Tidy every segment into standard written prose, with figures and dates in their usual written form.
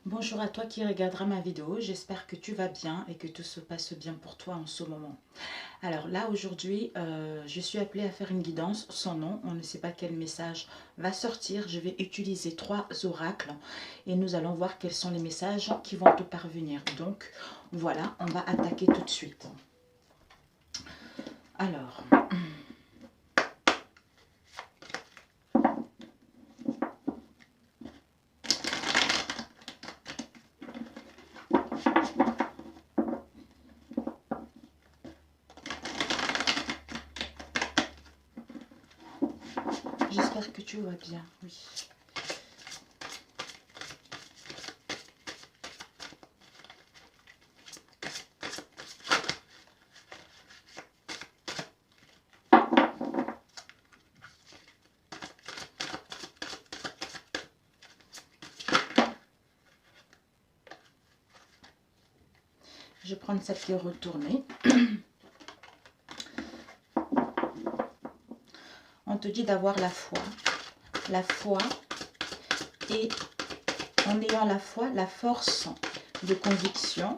Bonjour à toi qui regardera ma vidéo, j'espère que tu vas bien et que tout se passe bien pour toi en ce moment. Alors là aujourd'hui, je suis appelée à faire une guidance sans nom, on ne sait pas quel message va sortir. Je vais utiliser 3 oracles et nous allons voir quels sont les messages qui vont te parvenir. Donc voilà, on va attaquer tout de suite. Alors, j'espère que tu vas bien, oui. Je vais prendre cette qui est retournée. On te dit d'avoir la foi. La foi et en ayant la foi, la force de conviction,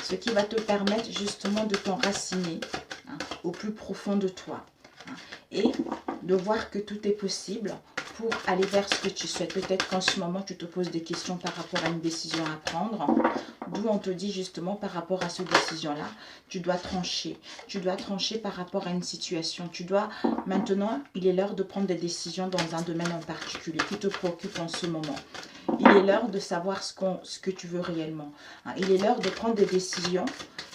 ce qui va te permettre justement de t'enraciner au plus profond de toi et de voir que tout est possible pour aller vers ce que tu souhaites. Peut-être qu'en ce moment, tu te poses des questions par rapport à une décision à prendre, d'où on te dit justement par rapport à cette décision-là, tu dois trancher. Tu dois trancher par rapport à une situation. Tu dois, maintenant, il est l'heure de prendre des décisions dans un domaine en particulier qui te préoccupe en ce moment. Il est l'heure de savoir ce que tu veux réellement. Il est l'heure de prendre des décisions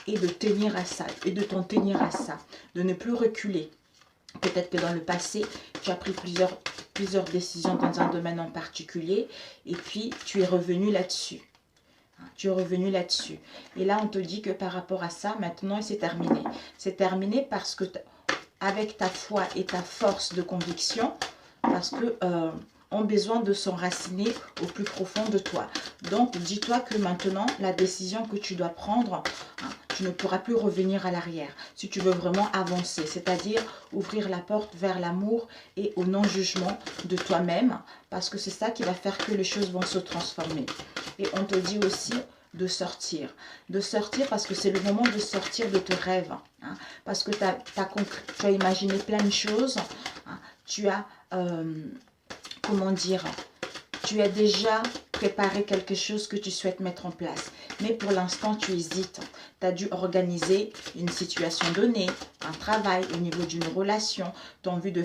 et de tenir à ça, et de t'en tenir à ça, de ne plus reculer. Peut-être que dans le passé, tu as pris plusieurs décisions dans un domaine en particulier et puis tu es revenu là-dessus. Tu es revenu là-dessus. Et là, on te dit que par rapport à ça, maintenant, c'est terminé. C'est terminé parce que avec ta foi et ta force de conviction, parce que ont besoin de s'enraciner au plus profond de toi. Donc, dis-toi que maintenant, la décision que tu dois prendre, tu ne pourras plus revenir à l'arrière. Si tu veux vraiment avancer, c'est-à-dire ouvrir la porte vers l'amour et au non-jugement de toi-même, parce que c'est ça qui va faire que les choses vont se transformer. Et on te dit aussi de sortir parce que c'est le moment de sortir de tes rêves, parce que tu as imaginé plein de choses, tu as comment dire, tu as déjà préparé quelque chose que tu souhaites mettre en place. Mais pour l'instant, tu hésites. Tu as dû organiser une situation donnée, un travail au niveau d'une relation. Tu as envie de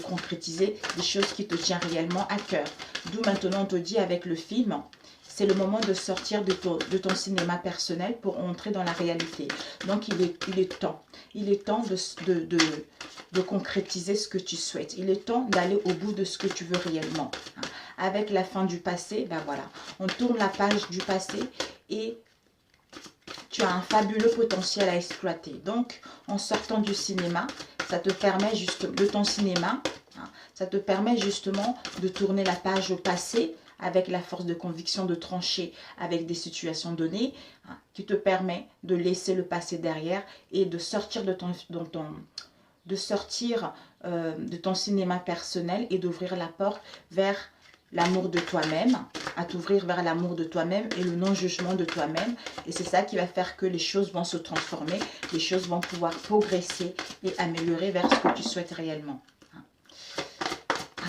concrétiser des choses qui te tiennent réellement à cœur. D'où maintenant, on te dit avec le film, c'est le moment de sortir de ton cinéma personnel pour entrer dans la réalité. Donc, il est temps. Il est temps de concrétiser ce que tu souhaites. Il est temps d'aller au bout de ce que tu veux réellement. Avec la fin du passé, ben voilà, on tourne la page du passé et tu as un fabuleux potentiel à exploiter. Donc, en sortant du cinéma, ça te permet juste de ton cinéma, ça te permet justement de tourner la page au passé avec la force de conviction de trancher avec des situations données, qui te permet de laisser le passé derrière et de sortir de ton cinéma personnel et d'ouvrir la porte vers l'amour de toi-même, à t'ouvrir vers l'amour de toi-même et le non-jugement de toi-même. Et c'est ça qui va faire que les choses vont se transformer, les choses vont pouvoir progresser et améliorer vers ce que tu souhaites réellement.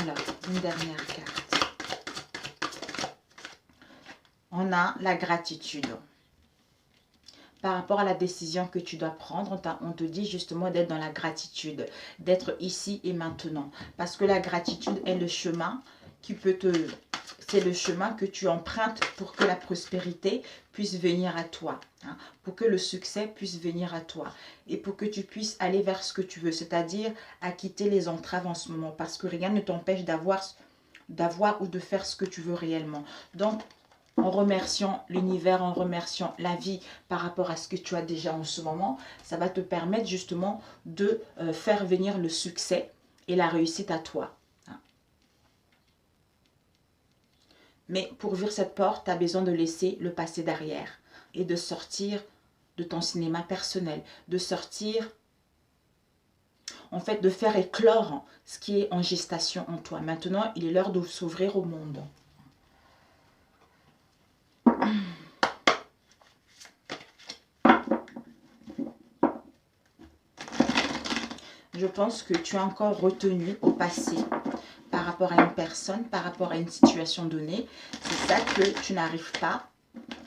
Alors, une dernière carte. On a la gratitude. Par rapport à la décision que tu dois prendre, on te dit justement d'être dans la gratitude, d'être ici et maintenant. Parce que la gratitude est le chemin qui peut c'est le chemin que tu empruntes pour que la prospérité puisse venir à toi, pour que le succès puisse venir à toi et pour que tu puisses aller vers ce que tu veux, c'est-à-dire à quitter les entraves en ce moment, parce que rien ne t'empêche d'avoir ou de faire ce que tu veux réellement. Donc, en remerciant l'univers, en remerciant la vie par rapport à ce que tu as déjà en ce moment, ça va te permettre justement de faire venir le succès et la réussite à toi. Mais pour ouvrir cette porte, tu as besoin de laisser le passé derrière et de sortir de ton cinéma personnel, de sortir, en fait, de faire éclore ce qui est en gestation en toi. Maintenant, il est l'heure de s'ouvrir au monde. je pense que tu es encore retenu au passé par rapport à une personne, par rapport à une situation donnée. C'est ça que tu n'arrives pas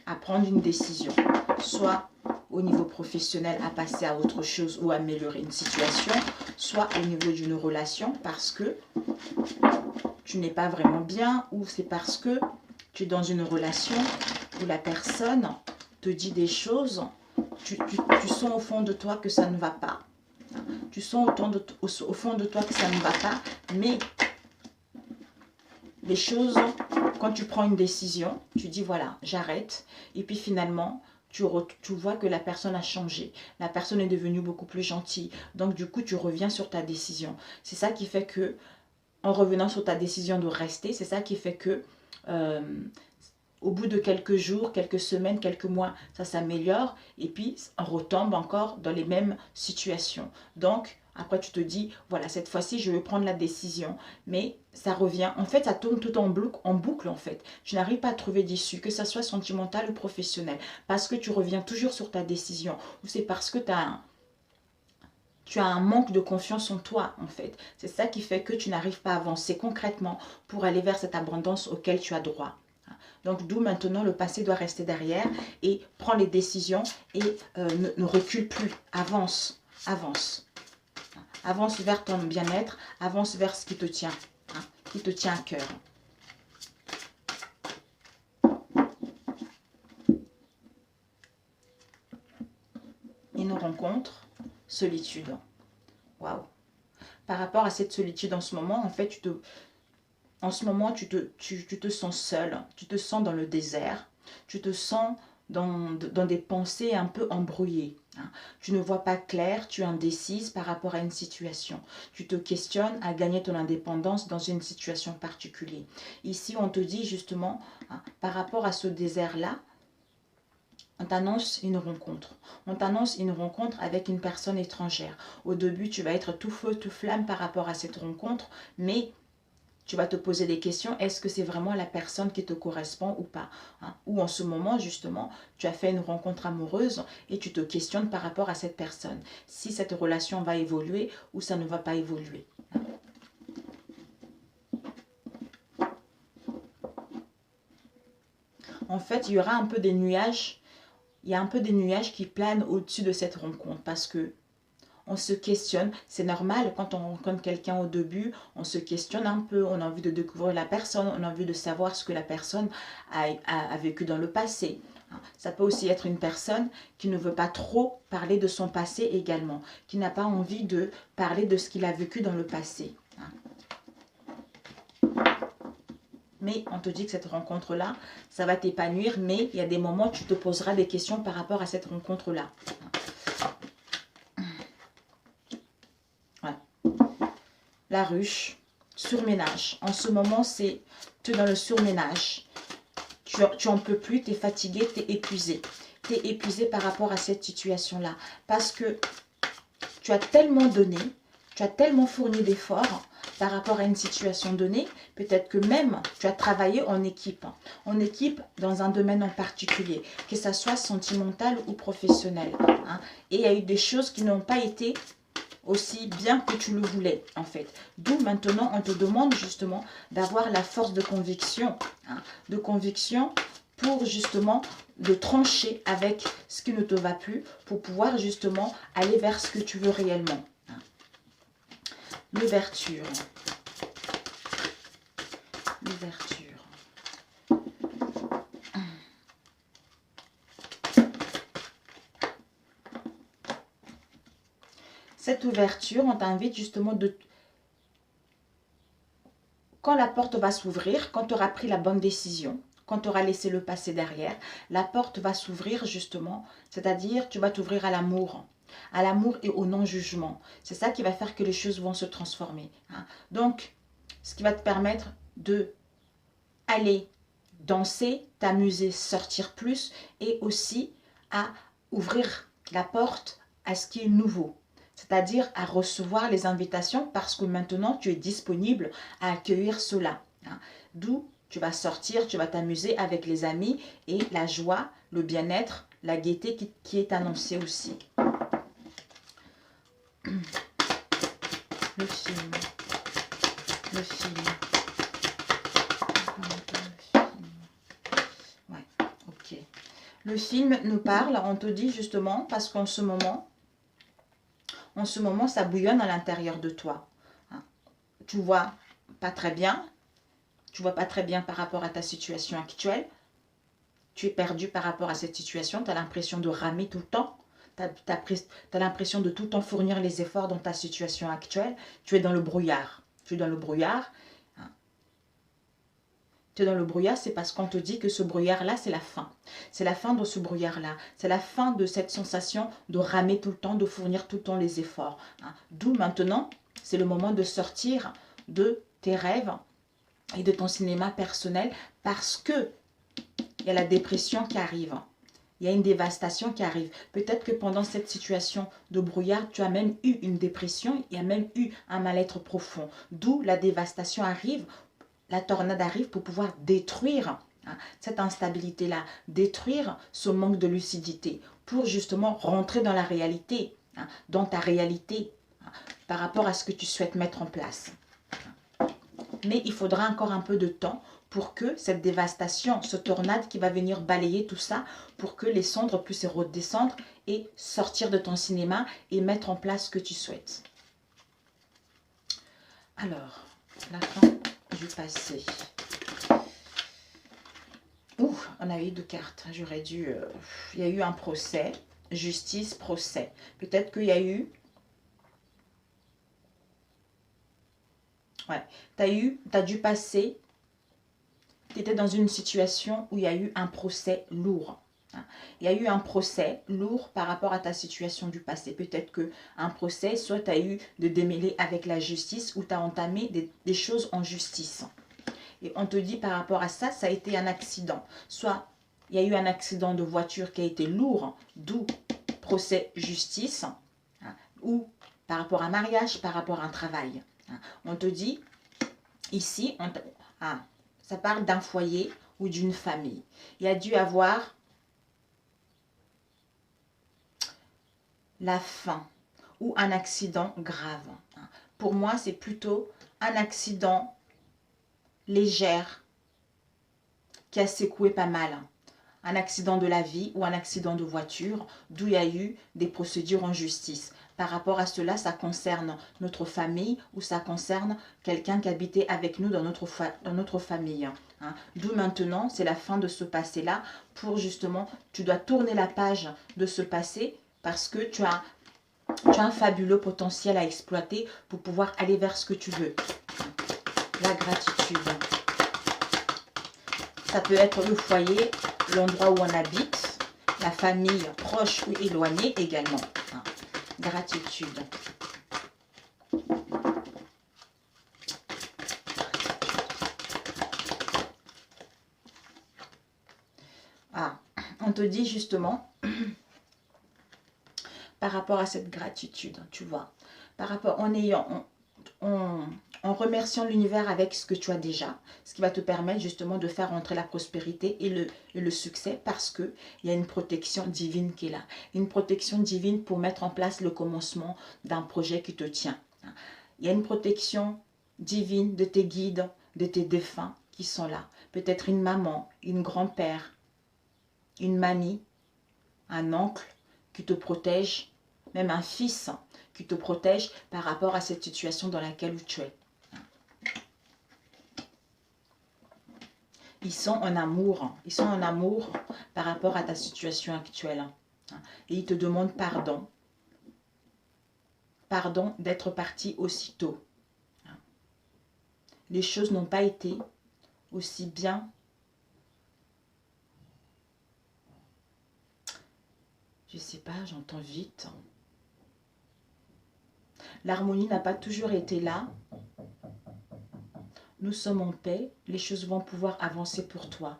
à prendre une décision, soit au niveau professionnel à passer à autre chose ou améliorer une situation, soit au niveau d'une relation parce que tu n'es pas vraiment bien, ou c'est parce que tu es dans une relation où la personne te dit des choses, tu sens au fond de toi que ça ne va pas. Tu sens au fond de toi que ça ne va pas, mais les choses, quand tu prends une décision, tu dis voilà, j'arrête. Et puis finalement, tu vois que la personne a changé. La personne est devenue beaucoup plus gentille. Donc du coup, tu reviens sur ta décision. C'est ça qui fait que, en revenant sur ta décision de rester, c'est ça qui fait que au bout de quelques jours, quelques semaines, quelques mois, ça s'améliore et puis on retombe encore dans les mêmes situations. Donc, après tu te dis, voilà, cette fois-ci, je vais prendre la décision. Mais ça revient, en fait, ça tourne tout en boucle en fait. Tu n'arrives pas à trouver d'issue, que ça soit sentimental ou professionnel. Parce que tu reviens toujours sur ta décision. Ou c'est parce que tu as un manque de confiance en toi, en fait. C'est ça qui fait que tu n'arrives pas à avancer concrètement pour aller vers cette abondance auquel tu as droit. Donc, d'où maintenant, le passé doit rester derrière et prends les décisions et ne recule plus. Avance, avance. Avance vers ton bien-être, avance vers ce qui te tient à cœur. Une rencontre, solitude. Waouh. Par rapport à cette solitude en ce moment, en fait, tu te sens seul, tu te sens dans le désert, tu te sens dans des pensées un peu embrouillées. Tu ne vois pas clair, tu es indécise par rapport à une situation. Tu te questionnes à gagner ton indépendance dans une situation particulière. Ici, on te dit justement, par rapport à ce désert-là, on t'annonce une rencontre. On t'annonce une rencontre avec une personne étrangère. Au début, tu vas être tout feu, tout flamme par rapport à cette rencontre, mais tu vas te poser des questions, est-ce que c'est vraiment la personne qui te correspond ou pas, Ou en ce moment, justement, tu as fait une rencontre amoureuse et tu te questionnes par rapport à cette personne. Si cette relation va évoluer ou ça ne va pas évoluer. En fait, il y aura un peu des nuages. Il y a un peu des nuages qui planent au-dessus de cette rencontre parce que on se questionne, c'est normal quand on rencontre quelqu'un au début, on se questionne un peu, on a envie de découvrir la personne, on a envie de savoir ce que la personne a vécu dans le passé. Ça peut aussi être une personne qui ne veut pas trop parler de son passé également, qui n'a pas envie de parler de ce qu'il a vécu dans le passé. Mais on te dit que cette rencontre-là, ça va t'épanouir, mais il y a des moments où tu te poseras des questions par rapport à cette rencontre-là. La ruche, surménage. En ce moment, tu es dans le surménage. Tu en peux plus, tu es fatigué, tu es épuisé. Tu es épuisé par rapport à cette situation-là. Parce que tu as tellement donné, tu as tellement fourni d'efforts par rapport à une situation donnée. Peut-être que même tu as travaillé en équipe dans un domaine en particulier, que ça soit sentimental ou professionnel. Et il y a eu des choses qui n'ont pas été aussi bien que tu le voulais en fait. D'où maintenant on te demande justement d'avoir la force de conviction, pour justement de trancher avec ce qui ne te va plus, pour pouvoir justement aller vers ce que tu veux réellement. L'ouverture. L'ouverture. Cette ouverture, on t'invite justement quand la porte va s'ouvrir, quand tu auras pris la bonne décision, quand tu auras laissé le passé derrière, la porte va s'ouvrir justement, c'est-à-dire tu vas t'ouvrir à l'amour et au non-jugement. C'est ça qui va faire que les choses vont se transformer. Donc, ce qui va te permettre de aller danser, t'amuser, sortir plus et aussi à ouvrir la porte à ce qui est nouveau. C'est-à-dire à recevoir les invitations parce que maintenant tu es disponible à accueillir cela. D'où tu vas sortir, tu vas t'amuser avec les amis et la joie, le bien-être, la gaieté qui est annoncée aussi. Le film. Le film. Ouais, ok. Le film nous parle, on te dit justement, parce qu'en ce moment, ça bouillonne à l'intérieur de toi. Tu vois pas très bien. Tu vois pas très bien par rapport à ta situation actuelle. Tu es perdu par rapport à cette situation. Tu as l'impression de ramer tout le temps. Tu as l'impression de tout le temps fournir les efforts dans ta situation actuelle. Tu es dans le brouillard. Tu es dans le brouillard. Tu es dans le brouillard, c'est parce qu'on te dit que ce brouillard-là, c'est la fin. C'est la fin de ce brouillard-là. C'est la fin de cette sensation de ramer tout le temps, de fournir tout le temps les efforts. D'où maintenant, c'est le moment de sortir de tes rêves et de ton cinéma personnel parce que il y a la dépression qui arrive. Il y a une dévastation qui arrive. Peut-être que pendant cette situation de brouillard, tu as même eu une dépression, il y a même eu un mal-être profond. D'où la dévastation arrive, la tornade arrive pour pouvoir détruire cette instabilité-là, détruire ce manque de lucidité, pour justement rentrer dans la réalité, dans ta réalité, par rapport à ce que tu souhaites mettre en place. Mais il faudra encore un peu de temps pour que cette dévastation, ce tornade qui va venir balayer tout ça, pour que les cendres puissent redescendre et sortir de ton cinéma et mettre en place ce que tu souhaites. Alors, la fin du passé. Ouh, on a eu deux cartes. J'aurais dû... il y a eu un procès, justice, procès. Peut-être qu'il y a eu... Ouais, tu as dû passer... Tu étais dans une situation où il y a eu un procès lourd. Il y a eu un procès lourd par rapport à ta situation du passé. Peut-être qu'un procès, soit tu as eu de démêler avec la justice ou tu as entamé des choses en justice. Et on te dit par rapport à ça, ça a été un accident. Soit il y a eu un accident de voiture qui a été lourd, d'où procès justice, ou par rapport à un mariage, par rapport à un travail. On te dit, ici, ça parle d'un foyer ou d'une famille. Il y a dû avoir la faim ou un accident grave. Pour moi, c'est plutôt un accident léger qui a secoué pas mal. Un accident de la vie ou un accident de voiture, d'où il y a eu des procédures en justice. Par rapport à cela, ça concerne notre famille ou ça concerne quelqu'un qui habitait avec nous dans notre famille. D'où maintenant, c'est la fin de ce passé-là pour justement, tu dois tourner la page de ce passé parce que tu as un fabuleux potentiel à exploiter pour pouvoir aller vers ce que tu veux. La gratitude. Ça peut être le foyer, l'endroit où on habite, la famille proche ou éloignée également. Gratitude. On te dit justement, par rapport à cette gratitude, tu vois, par rapport en remerciant l'univers avec ce que tu as déjà, ce qui va te permettre justement de faire entrer la prospérité et le succès parce qu'il y a une protection divine qui est là. Une protection divine pour mettre en place le commencement d'un projet qui te tient. Il y a une protection divine de tes guides, de tes défunts qui sont là. Peut-être une maman, une grand-père, une mamie, un oncle qui te protège, même un fils qui te protège par rapport à cette situation dans laquelle tu es. Ils sont en amour par rapport à ta situation actuelle. Et ils te demandent pardon. Pardon d'être parti aussitôt. Les choses n'ont pas été aussi bien. Je sais pas, j'entends vite. L'harmonie n'a pas toujours été là. Nous sommes en paix, les choses vont pouvoir avancer pour toi.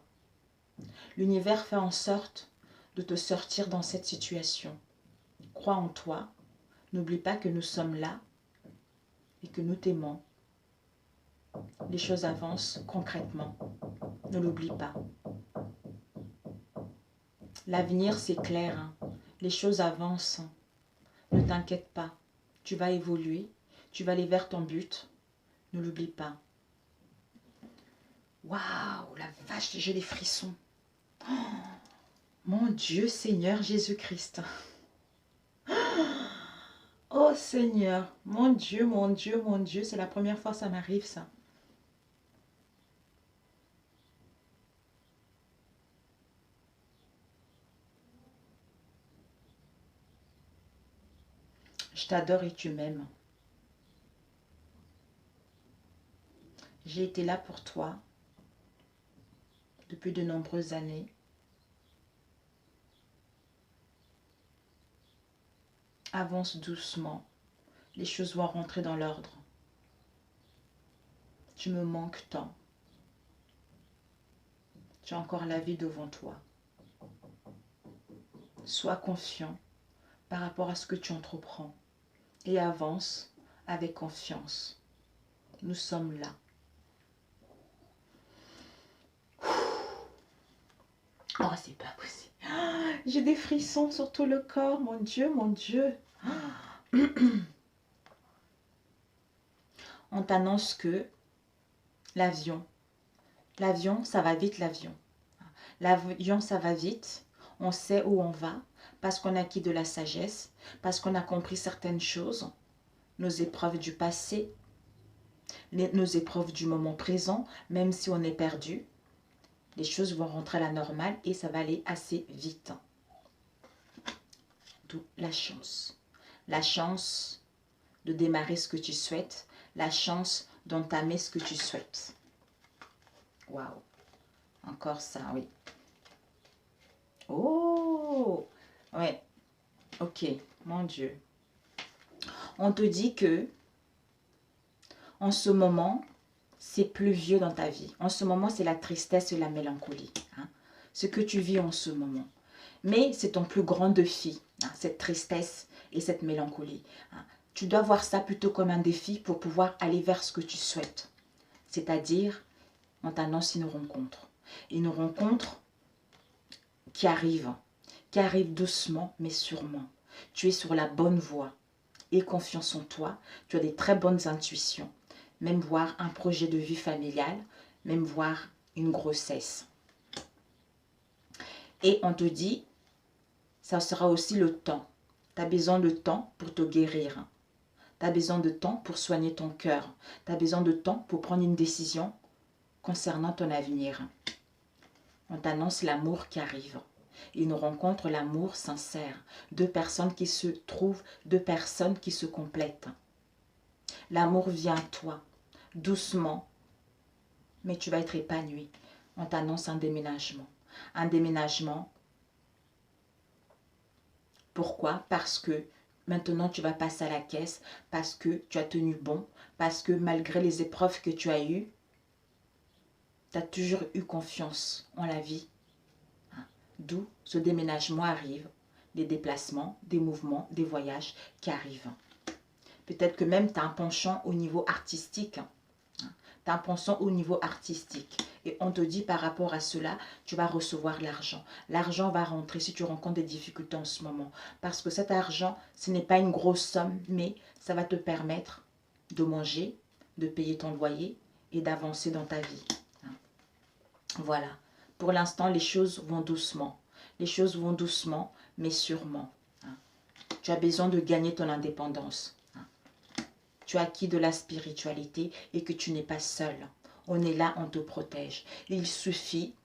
L'univers fait en sorte de te sortir dans cette situation. Crois en toi, n'oublie pas que nous sommes là et que nous t'aimons. Les choses avancent concrètement, ne l'oublie pas. L'avenir c'est clair, les choses avancent, ne t'inquiète pas, tu vas évoluer, Tu vas aller vers ton but. Ne l'oublie pas. Waouh, la vache, j'ai des frissons. Oh, mon Dieu, Seigneur Jésus-Christ. Oh Seigneur, mon Dieu, mon Dieu, mon Dieu, c'est la première fois que ça m'arrive ça. Je t'adore et tu m'aimes. J'ai été là pour toi depuis de nombreuses années. Avance doucement. Les choses vont rentrer dans l'ordre. Tu me manques tant. Tu as encore la vie devant toi. Sois confiant par rapport à ce que tu entreprends et avance avec confiance. Nous sommes là. Oh, c'est pas possible. J'ai des frissons sur tout le corps, mon Dieu, mon Dieu. On t'annonce que l'avion, ça va vite l'avion. L'avion, ça va vite. On sait où on va parce qu'on a acquis de la sagesse, parce qu'on a compris certaines choses, nos épreuves du passé, nos épreuves du moment présent, même si on est perdu. Les choses vont rentrer à la normale et ça va aller assez vite. D'où la chance. La chance de démarrer ce que tu souhaites. La chance d'entamer ce que tu souhaites. Waouh. Encore ça, oui. Oh. Ouais. Ok. Mon Dieu. On te dit que en ce moment, c'est pluvieux dans ta vie. En ce moment, c'est la tristesse et la mélancolie. Hein, ce que tu vis en ce moment. Mais c'est ton plus grand défi, hein, cette tristesse et cette mélancolie. Hein. Tu dois voir ça plutôt comme un défi pour pouvoir aller vers ce que tu souhaites. C'est-à-dire, on t'annonce une rencontre. Une rencontre qui arrive doucement mais sûrement. Tu es sur la bonne voie. Aie confiance en toi. Tu as des très bonnes intuitions. Même voir un projet de vie familiale, même voir une grossesse. Et on te dit, ça sera aussi le temps. Tu as besoin de temps pour te guérir. Tu as besoin de temps pour soigner ton cœur. Tu as besoin de temps pour prendre une décision concernant ton avenir. On t'annonce l'amour qui arrive. Une rencontre, l'amour sincère. Deux personnes qui se trouvent, deux personnes qui se complètent. L'amour vient à toi, doucement, mais tu vas être épanoui. On t'annonce un déménagement. Un déménagement. Pourquoi? Parce que maintenant tu vas passer à la caisse, parce que tu as tenu bon, parce que malgré les épreuves que tu as eues, tu as toujours eu confiance en la vie. D'où ce déménagement arrive, des déplacements, des mouvements, des voyages qui arrivent. Peut-être que même tu as un penchant au niveau artistique. Tu as un penchant au niveau artistique. Et on te dit par rapport à cela, tu vas recevoir l'argent. L'argent va rentrer si tu rencontres des difficultés en ce moment. Parce que cet argent, ce n'est pas une grosse somme, mais ça va te permettre de manger, de payer ton loyer et d'avancer dans ta vie. Voilà. Pour l'instant, les choses vont doucement. Les choses vont doucement, mais sûrement. Tu as besoin de gagner ton indépendance. Tu as acquis de la spiritualité et que tu n'es pas seul. On est là, on te protège. Il suffit,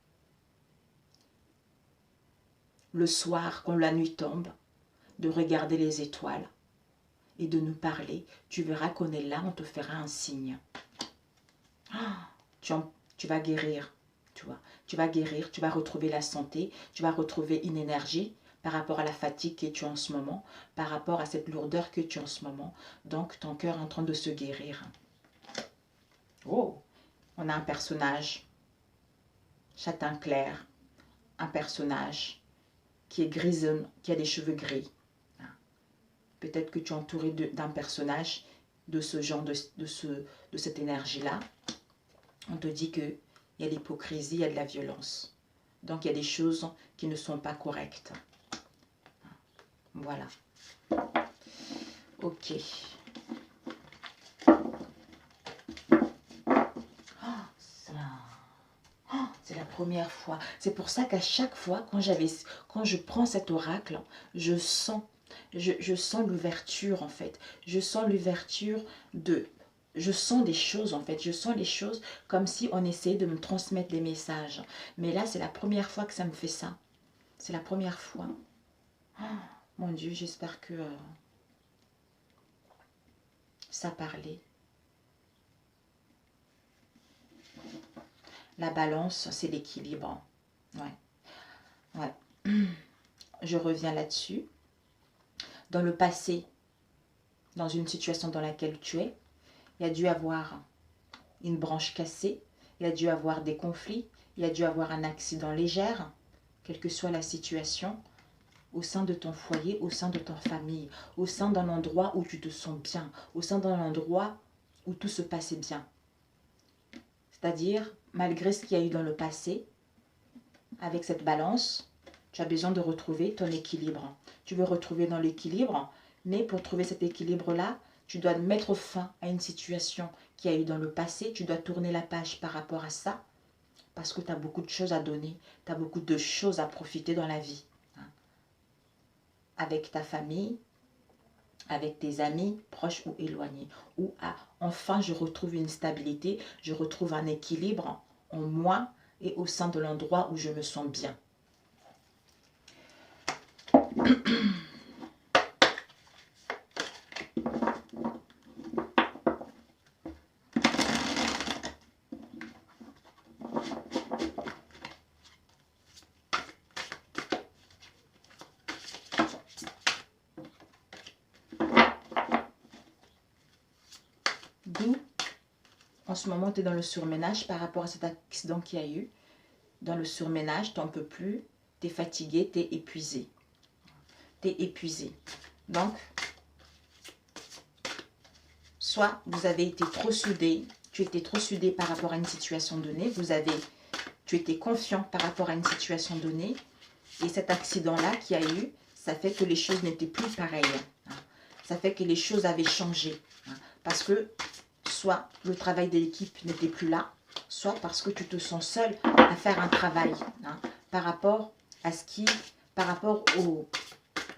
le soir, quand la nuit tombe, de regarder les étoiles et de nous parler. Tu verras qu'on est là, on te fera un signe. Tu vas guérir, tu vois. Tu vas guérir, tu vas retrouver la santé, tu vas retrouver une énergie par rapport à la fatigue que tu as en ce moment, par rapport à cette lourdeur que tu as en ce moment. Donc, ton cœur est en train de se guérir. Oh, on a un personnage, châtain clair, un personnage qui est grisonne, qui a des cheveux gris. Peut-être que tu es entouré d'un personnage de ce genre, de cette énergie-là. On te dit qu'il y a l'hypocrisie, il y a de la violence. Donc, il y a des choses qui ne sont pas correctes. Voilà. Ok. première fois. C'est pour ça qu'à chaque fois, quand je prends cet oracle, je sens l'ouverture en fait. Je sens l'ouverture de... Je sens des choses en fait. Je sens les choses comme si on essayait de me transmettre des messages. Mais là, c'est la première fois que ça me fait ça. C'est la première fois. Oh, mon Dieu, j'espère que ça parlait. La balance, c'est l'équilibre. Ouais. Ouais. Je reviens là-dessus. Dans le passé, dans une situation dans laquelle tu es, il y a dû avoir une branche cassée, il y a dû avoir des conflits, il y a dû avoir un accident léger, quelle que soit la situation, au sein de ton foyer, au sein de ta famille, au sein d'un endroit où tu te sens bien, au sein d'un endroit où tout se passait bien. C'est-à-dire, malgré ce qu'il y a eu dans le passé, avec cette balance, tu as besoin de retrouver ton équilibre. Tu veux retrouver dans l'équilibre, mais pour trouver cet équilibre-là, tu dois mettre fin à une situation qui a eu dans le passé. Tu dois tourner la page par rapport à ça, parce que tu as beaucoup de choses à donner, tu as beaucoup de choses à profiter dans la vie. Avec ta famille, avec tes amis, proches ou éloignés. Ou enfin, je retrouve une stabilité, je retrouve un équilibre en moi et au sein de l'endroit où je me sens bien. D'où, en ce moment, tu es dans le surménage par rapport à cet accident qu'il y a eu. Dans le surménage, tu n'en peux plus, tu es fatigué, tu es épuisé. Tu es épuisé. Donc, soit vous avez été trop soudé, tu étais trop soudé par rapport à une situation donnée, tu étais confiant par rapport à une situation donnée, et cet accident-là qui a eu, ça fait que les choses n'étaient plus pareilles. Ça fait que les choses avaient changé. Parce que soit le travail de l'équipe n'était plus là, soit parce que tu te sens seul à faire un travail par rapport à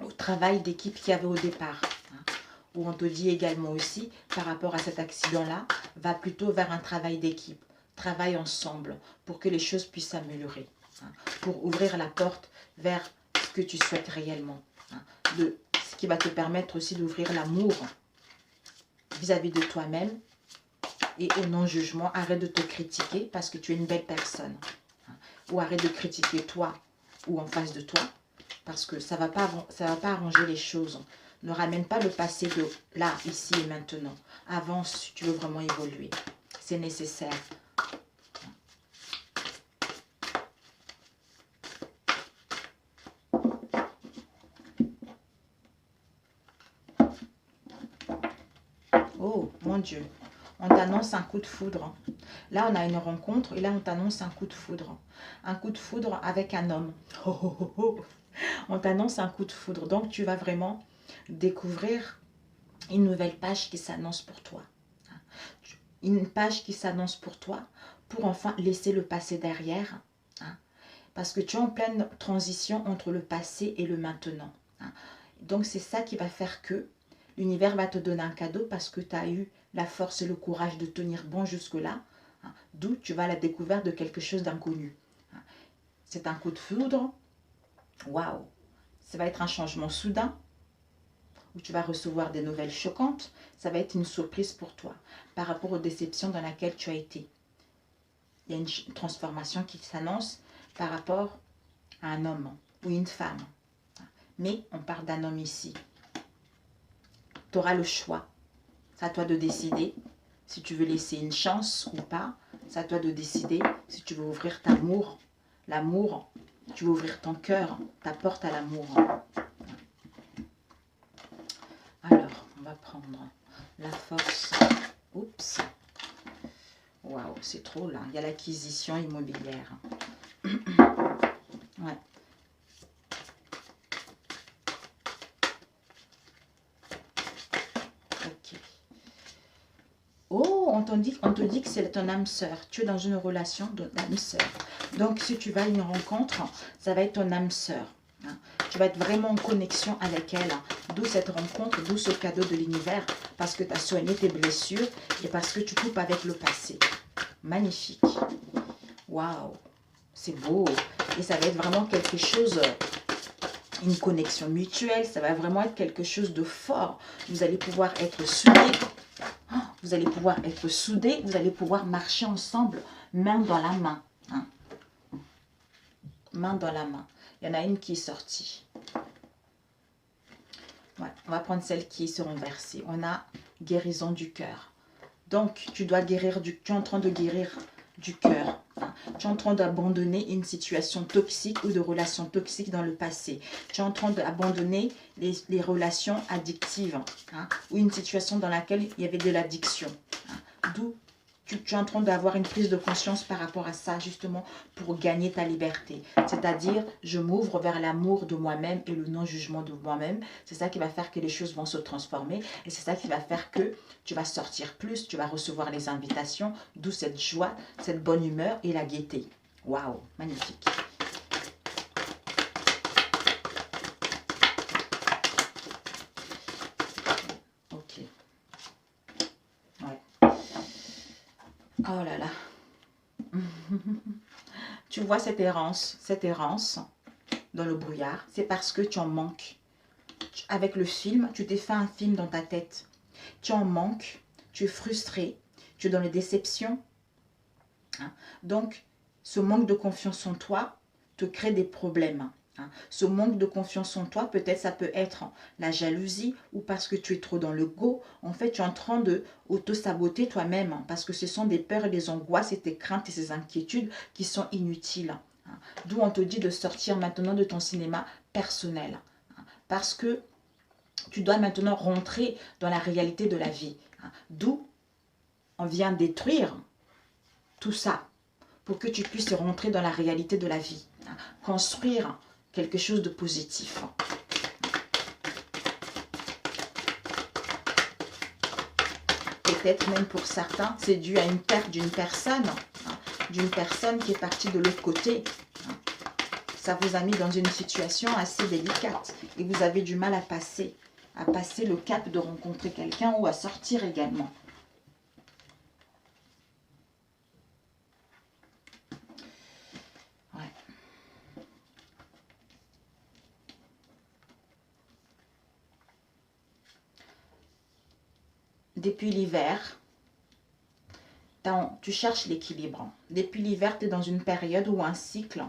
au travail d'équipe qu'il y avait au départ. Où on te dit également aussi, par rapport à cet accident-là, va plutôt vers un travail d'équipe. Travaille ensemble pour que les choses puissent s'améliorer. Pour ouvrir la porte vers ce que tu souhaites réellement. Ce qui va te permettre aussi d'ouvrir l'amour vis-à-vis de toi-même et au non-jugement. Arrête de te critiquer parce que tu es une belle personne. Ou arrête de critiquer toi ou en face de toi parce que ça va pas arranger les choses. Ne ramène pas le passé de là, ici et maintenant. Avance si tu veux vraiment évoluer. C'est nécessaire. Oh, mon Dieu. On t'annonce un coup de foudre. Là, on a une rencontre et là, on t'annonce un coup de foudre. Un coup de foudre avec un homme. Oh, oh, oh, oh. On t'annonce un coup de foudre. Donc, tu vas vraiment découvrir une nouvelle page qui s'annonce pour toi. Une page qui s'annonce pour toi pour enfin laisser le passé derrière. Parce que tu es en pleine transition entre le passé et le maintenant. Donc, c'est ça qui va faire que l'univers va te donner un cadeau parce que tu as eu la force et le courage de tenir bon jusque-là. D'où tu vas à la découverte de quelque chose d'inconnu. C'est un coup de foudre. Waouh! Ça va être un changement soudain où tu vas recevoir des nouvelles choquantes. Ça va être une surprise pour toi par rapport aux déceptions dans lesquelles tu as été. Il y a une transformation qui s'annonce par rapport à un homme ou une femme. Mais on parle d'un homme ici. Tu auras le choix. C'est à toi de décider si tu veux laisser une chance ou pas. C'est à toi de décider si tu veux ouvrir ta amour. L'amour, tu veux ouvrir ton cœur, ta porte à l'amour. Alors, on va prendre la force. Oups. Waouh, c'est trop là. Il y a l'acquisition immobilière. Ouais. Ok. Oh, on te dit que c'est ton âme sœur. Tu es dans une relation d'âme sœur. Donc, si tu vas à une rencontre, ça va être ton âme sœur. Hein. Tu vas être vraiment en connexion avec elle. D'où cette rencontre, d'où ce cadeau de l'univers. Parce que tu as soigné tes blessures et parce que tu coupes avec le passé. Magnifique. Waouh. C'est beau. Et ça va être vraiment quelque chose, une connexion mutuelle. Ça va vraiment être quelque chose de fort. Vous allez pouvoir être soudés. Vous allez pouvoir être soudés. Vous allez pouvoir marcher ensemble, main dans la main. Hein. Main dans la main. Il y en a une qui est sortie. Ouais, on va prendre celle qui est renversée. On a guérison du cœur. Donc, tu dois guérir tu es en train de guérir du cœur. Hein. Tu es en train d'abandonner une situation toxique ou de relations toxiques dans le passé. Tu es en train d'abandonner les relations addictives. Hein, ou une situation dans laquelle il y avait de l'addiction. Hein, d'où tu es en train d'avoir une prise de conscience par rapport à ça, justement, pour gagner ta liberté. C'est-à-dire, je m'ouvre vers l'amour de moi-même et le non-jugement de moi-même. C'est ça qui va faire que les choses vont se transformer. Et c'est ça qui va faire que tu vas sortir plus, tu vas recevoir les invitations, d'où cette joie, cette bonne humeur et la gaieté. Waouh, magnifique. Ok. Ouais. Oh là là. Tu vois cette errance dans le brouillard, c'est parce que tu en manques. Avec le film, tu t'es fait un film dans ta tête. Tu en manques, tu es frustré, tu es dans les déceptions. Hein. Donc, ce manque de confiance en toi te crée des problèmes. Hein. Ce manque de confiance en toi, peut-être ça peut être la jalousie ou parce que tu es trop dans le go. En fait, tu es en train de auto-saboter toi-même hein, parce que ce sont des peurs et des angoisses et tes craintes et ces inquiétudes qui sont inutiles. Hein. D'où on te dit de sortir maintenant de ton cinéma personnel. Hein. Parce que tu dois maintenant rentrer dans la réalité de la vie. Hein. D'où on vient détruire tout ça pour que tu puisses rentrer dans la réalité de la vie. Hein. Construire quelque chose de positif. Peut-être même pour certains, c'est dû à une perte d'une personne qui est partie de l'autre côté. Hein. Ça vous a mis dans une situation assez délicate et vous avez du mal à passer le cap de rencontrer quelqu'un ou à sortir également. Ouais. Depuis l'hiver, tu cherches l'équilibre. Depuis l'hiver, tu es dans une période ou un cycle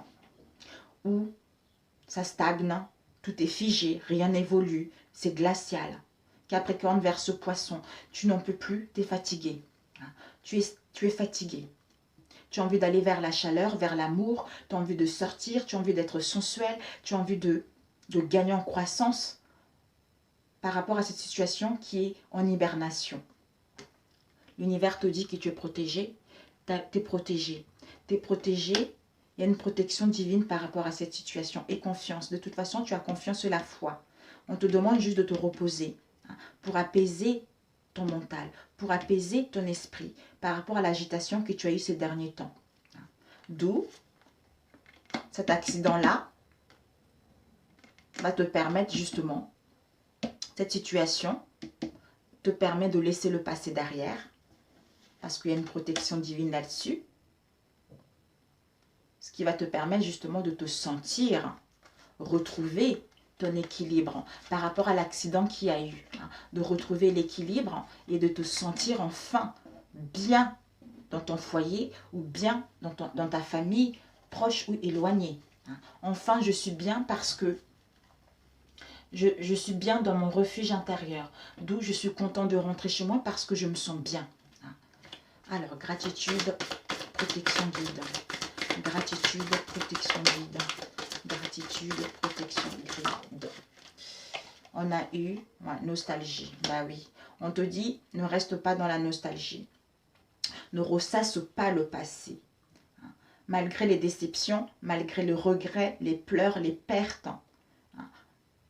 où ça stagne, tout est figé, rien n'évolue, c'est glacial. Capricorne verseau poisson, tu n'en peux plus, tu es fatigué. Tu es fatigué. Tu as envie d'aller vers la chaleur, vers l'amour, tu as envie de sortir, tu as envie d'être sensuel, tu as envie de gagner en croissance par rapport à cette situation qui est en hibernation. L'univers te dit que tu es protégé, tu es protégé. Tu es protégé, il y a une protection divine par rapport à cette situation. Et confiance, de toute façon, tu as confiance et la foi. On te demande juste de te reposer hein, pour apaiser ton mental, pour apaiser ton esprit par rapport à l'agitation que tu as eue ces derniers temps. D'où cet accident-là va te permettre justement, cette situation te permet de laisser le passé derrière, parce qu'il y a une protection divine là-dessus, ce qui va te permettre justement de te sentir retrouver ton équilibre par rapport à l'accident qu'il y a eu, hein, de retrouver l'équilibre et de te sentir enfin bien dans ton foyer ou bien dans ta famille, proche ou éloignée. Hein. Enfin, je suis bien parce que je suis bien dans mon refuge intérieur, d'où je suis content de rentrer chez moi parce que je me sens bien. Hein. Alors, gratitude, protection guide. Gratitude, protection guide. Gratitude, protection guide. On a eu nostalgie. Bah oui. On te dit, ne reste pas dans la nostalgie. Ne ressasse pas le passé. Malgré les déceptions, malgré le regret, les pleurs, les pertes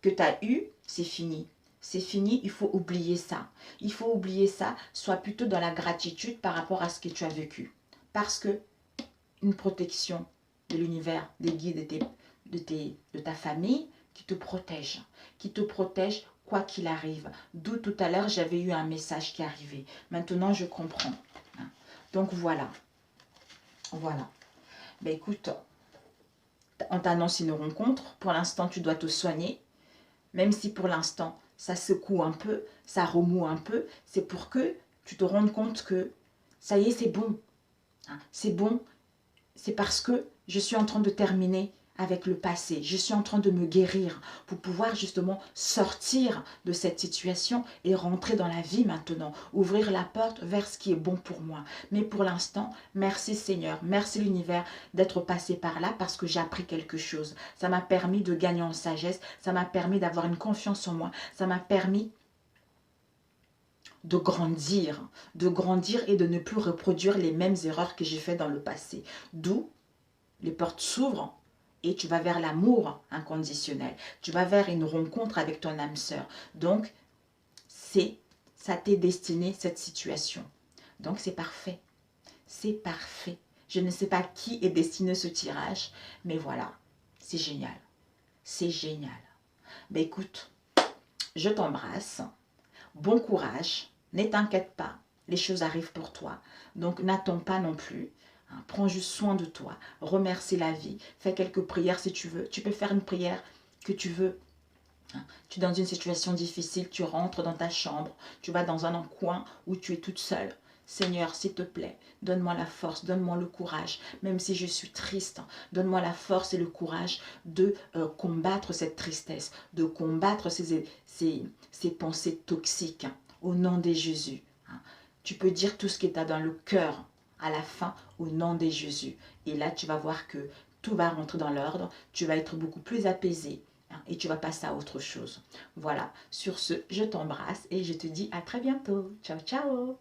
que tu as eues, c'est fini. C'est fini, il faut oublier ça. Il faut oublier ça, sois plutôt dans la gratitude par rapport à ce que tu as vécu. Parce que une protection de l'univers, des guides de ta famille qui te protègent. Qui te protègent quoi qu'il arrive. D'où tout à l'heure, j'avais eu un message qui arrivait. Maintenant, je comprends. Donc, voilà. Voilà. Ben écoute, on t'annonce une rencontre. Pour l'instant, tu dois te soigner. Même si pour l'instant, ça secoue un peu, ça remue un peu. C'est pour que tu te rendes compte que ça y est, c'est bon. C'est bon. C'est parce que je suis en train de terminer avec le passé. Je suis en train de me guérir pour pouvoir justement sortir de cette situation et rentrer dans la vie maintenant. Ouvrir la porte vers ce qui est bon pour moi. Mais pour l'instant, merci Seigneur, merci l'univers d'être passé par là parce que j'ai appris quelque chose. Ça m'a permis de gagner en sagesse. Ça m'a permis d'avoir une confiance en moi. Ça m'a permis de grandir et de ne plus reproduire les mêmes erreurs que j'ai faites dans le passé. D'où les portes s'ouvrent et tu vas vers l'amour inconditionnel. Tu vas vers une rencontre avec ton âme sœur. Donc, ça t'est destiné cette situation. Donc, c'est parfait. C'est parfait. Je ne sais pas qui est destiné ce tirage, mais voilà, c'est génial. C'est génial. Ben écoute, je t'embrasse. Bon courage. Ne t'inquiète pas. Les choses arrivent pour toi. Donc, n'attends pas non plus. Prends juste soin de toi. Remercie la vie. Fais quelques prières si tu veux. Tu peux faire une prière que tu veux. Tu es dans une situation difficile. Tu rentres dans ta chambre. Tu vas dans un coin où tu es toute seule. Seigneur, s'il te plaît, donne-moi la force, donne-moi le courage. Même si je suis triste, donne-moi la force et le courage de combattre cette tristesse, de combattre ces pensées toxiques. Au nom de Jésus. Tu peux dire tout ce qui est dans le cœur à la fin au nom de Jésus. Et là, tu vas voir que tout va rentrer dans l'ordre. Tu vas être beaucoup plus apaisé et tu vas passer à autre chose. Voilà. Sur ce, je t'embrasse et je te dis à très bientôt. Ciao, ciao.